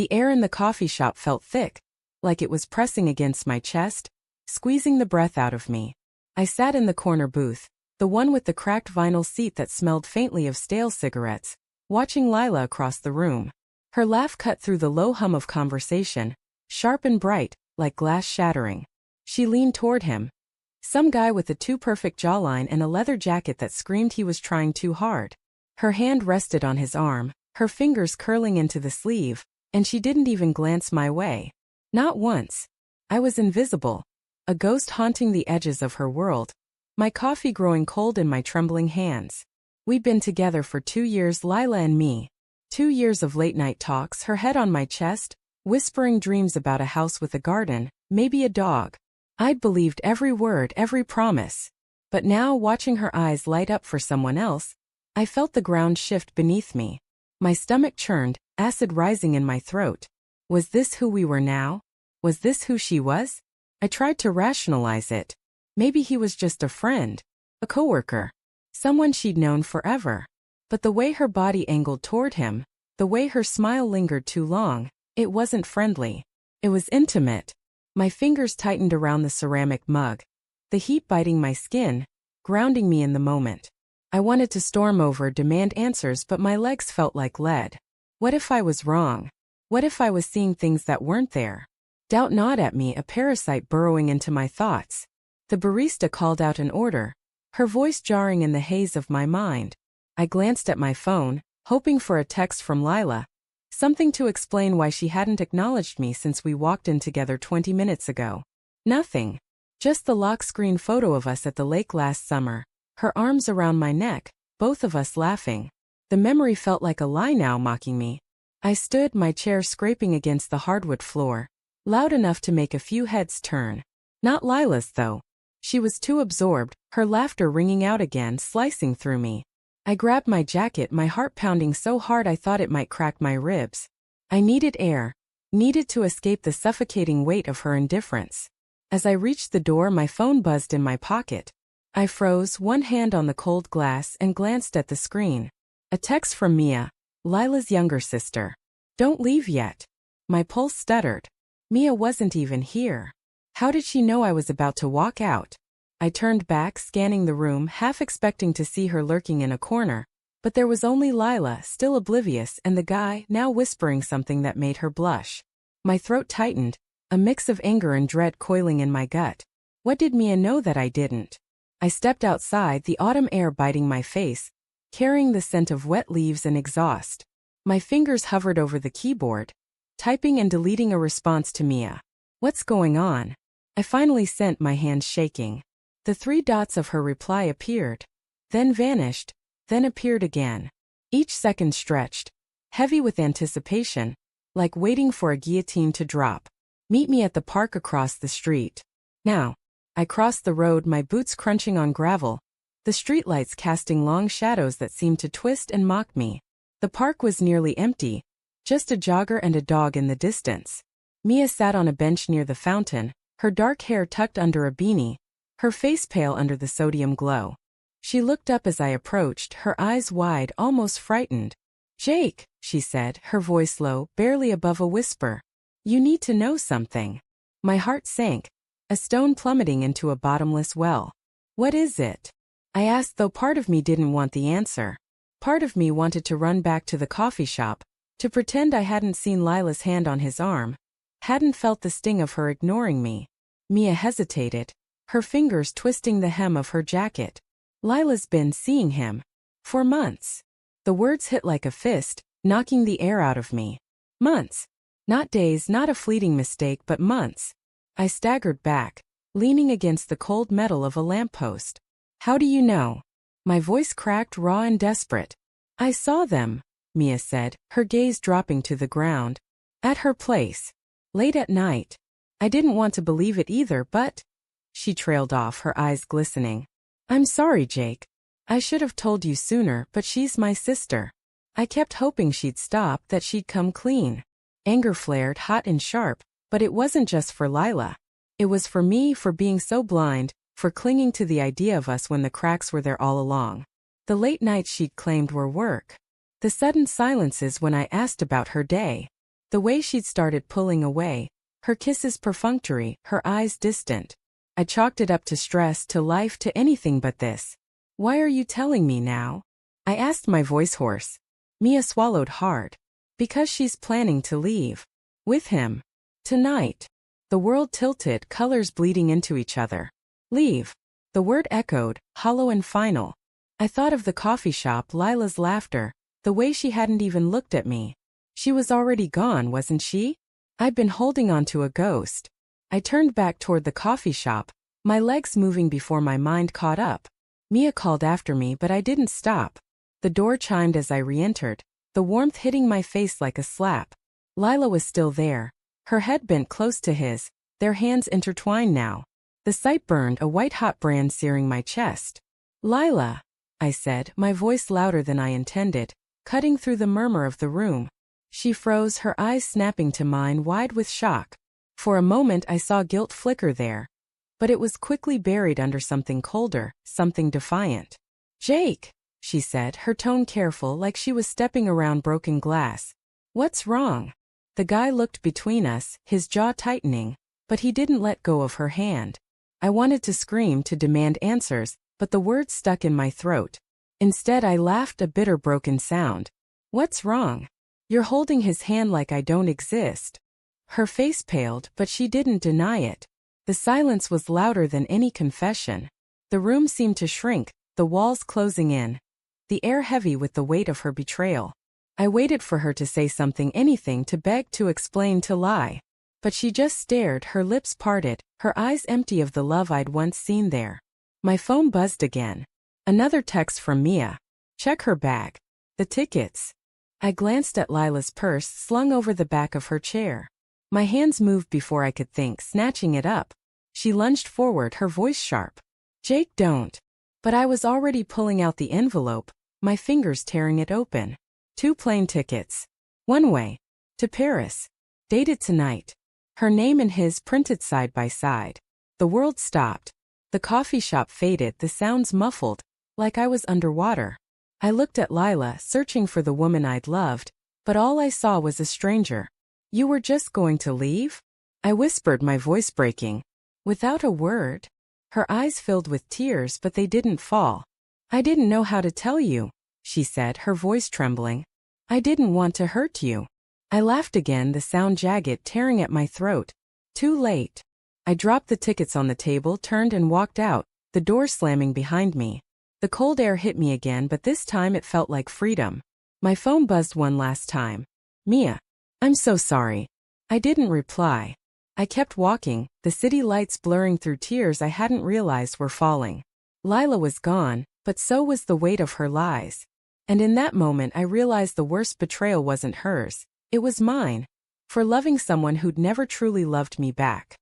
The air in the coffee shop felt thick, like it was pressing against my chest, squeezing the breath out of me. I sat in the corner booth, the one with the cracked vinyl seat that smelled faintly of stale cigarettes, watching Lila across the room. Her laugh cut through the low hum of conversation, sharp and bright, like glass shattering. She leaned toward him. Some guy with a too-perfect jawline and a leather jacket that screamed he was trying too hard. Her hand rested on his arm, her fingers curling into the sleeve, and she didn't even glance my way. Not once. I was invisible, a ghost haunting the edges of her world, my coffee growing cold in my trembling hands. We'd been together for 2 years, Lila and me. 2 years of late-night talks, her head on my chest, whispering dreams about a house with a garden, maybe a dog. I'd believed every word, every promise. But now, watching her eyes light up for someone else, I felt the ground shift beneath me. My stomach churned, acid rising in my throat. Was this who we were now? Was this who she was? I tried to rationalize it. Maybe he was just a friend, a coworker, someone she'd known forever. But the way her body angled toward him, the way her smile lingered too long, it wasn't friendly. It was intimate. My fingers tightened around the ceramic mug, the heat biting my skin, grounding me in the moment. I wanted to storm over, demand answers, but my legs felt like lead. What if I was wrong? What if I was seeing things that weren't there? Doubt gnawed at me, a parasite burrowing into my thoughts. The barista called out an order, her voice jarring in the haze of my mind. I glanced at my phone, hoping for a text from Lila, something to explain why she hadn't acknowledged me since we walked in together 20 minutes ago. Nothing. Just the lock screen photo of us at the lake last summer, her arms around my neck, both of us laughing. The memory felt like a lie now, mocking me. I stood, my chair scraping against the hardwood floor, loud enough to make a few heads turn. Not Lila's, though. She was too absorbed, her laughter ringing out again, slicing through me. I grabbed my jacket, my heart pounding so hard I thought it might crack my ribs. I needed air, needed to escape the suffocating weight of her indifference. As I reached the door, my phone buzzed in my pocket. I froze, one hand on the cold glass, and glanced at the screen. A text from Mia, Lila's younger sister. Don't leave yet. My pulse stuttered. Mia wasn't even here. How did she know I was about to walk out? I turned back, scanning the room, half expecting to see her lurking in a corner. But there was only Lila, still oblivious, and the guy, now whispering something that made her blush. My throat tightened, a mix of anger and dread coiling in my gut. What did Mia know that I didn't? I stepped outside, the autumn air biting my face, carrying the scent of wet leaves and exhaust. My fingers hovered over the keyboard, typing and deleting a response to Mia. What's going on? I finally sent, my hands shaking. The 3 dots of her reply appeared, then vanished, then appeared again. Each second stretched, heavy with anticipation, like waiting for a guillotine to drop. Meet me at the park across the street. Now. I crossed the road, my boots crunching on gravel, the streetlights casting long shadows that seemed to twist and mock me. The park was nearly empty, just a jogger and a dog in the distance. Mia sat on a bench near the fountain, her dark hair tucked under a beanie, her face pale under the sodium glow. She looked up as I approached, her eyes wide, almost frightened. "Jake," she said, her voice low, barely above a whisper. "You need to know something." My heart sank, a stone plummeting into a bottomless well. "What is it?" I asked, though part of me didn't want the answer. Part of me wanted to run back to the coffee shop, to pretend I hadn't seen Lila's hand on his arm, hadn't felt the sting of her ignoring me. Mia hesitated, her fingers twisting the hem of her jacket. "Lila's been seeing him. For months." The words hit like a fist, knocking the air out of me. Months. Not days, not a fleeting mistake, but months. I staggered back, leaning against the cold metal of a lamppost. "How do you know?" My voice cracked, raw and desperate. "I saw them," Mia said, her gaze dropping to the ground. "At her place. Late at night. I didn't want to believe it either, but..." She trailed off, her eyes glistening. "I'm sorry, Jake. I should have told you sooner, but she's my sister." I kept hoping she'd stop, that she'd come clean. Anger flared, hot and sharp. But it wasn't just for Lila. It was for me, for being so blind, for clinging to the idea of us when the cracks were there all along. The late nights she'd claimed were work. The sudden silences when I asked about her day. The way she'd started pulling away, her kisses perfunctory, her eyes distant. I chalked it up to stress, to life, to anything but this. Why are you telling me now? I asked, my voice hoarse. Mia swallowed hard. Because she's planning to leave. With him. Tonight. The world tilted, colors bleeding into each other. Leave. The word echoed, hollow and final. I thought of the coffee shop, Lila's laughter, the way she hadn't even looked at me. She was already gone, wasn't she? I'd been holding on to a ghost. I turned back toward the coffee shop, my legs moving before my mind caught up. Mia called after me, but I didn't stop. The door chimed as I re-entered, the warmth hitting my face like a slap. Lila was still there, her head bent close to his, their hands intertwined now. The sight burned, a white-hot brand searing my chest. Lila, I said, my voice louder than I intended, cutting through the murmur of the room. She froze, her eyes snapping to mine, wide with shock. For a moment I saw guilt flicker there. But it was quickly buried under something colder, something defiant. Jake, she said, her tone careful, like she was stepping around broken glass. What's wrong? The guy looked between us, his jaw tightening, but he didn't let go of her hand. I wanted to scream, to demand answers, but the words stuck in my throat. Instead I laughed, a bitter broken sound. What's wrong? You're holding his hand like I don't exist. Her face paled, but she didn't deny it. The silence was louder than any confession. The room seemed to shrink, the walls closing in. The air heavy with the weight of her betrayal. I waited for her to say something, anything, to beg, to explain, to lie. But she just stared, her lips parted, her eyes empty of the love I'd once seen there. My phone buzzed again. Another text from Mia. Check her bag. The tickets. I glanced at Lila's purse slung over the back of her chair. My hands moved before I could think, snatching it up. She lunged forward, her voice sharp. Jake, don't. But I was already pulling out the envelope, my fingers tearing it open. 2 plane tickets. One way. To Paris. Dated tonight. Her name and his printed side by side. The world stopped. The coffee shop faded, the sounds muffled, like I was underwater. I looked at Lila, searching for the woman I'd loved, but all I saw was a stranger. You were just going to leave? I whispered, my voice breaking. Without a word. Her eyes filled with tears, but they didn't fall. I didn't know how to tell you, she said, her voice trembling. I didn't want to hurt you. I laughed again, the sound jagged, tearing at my throat. Too late. I dropped the tickets on the table, turned and walked out, the door slamming behind me. The cold air hit me again, but this time it felt like freedom. My phone buzzed one last time. Mia. I'm so sorry. I didn't reply. I kept walking, the city lights blurring through tears I hadn't realized were falling. Lila was gone, but so was the weight of her lies. And in that moment I realized the worst betrayal wasn't hers, it was mine. For loving someone who'd never truly loved me back.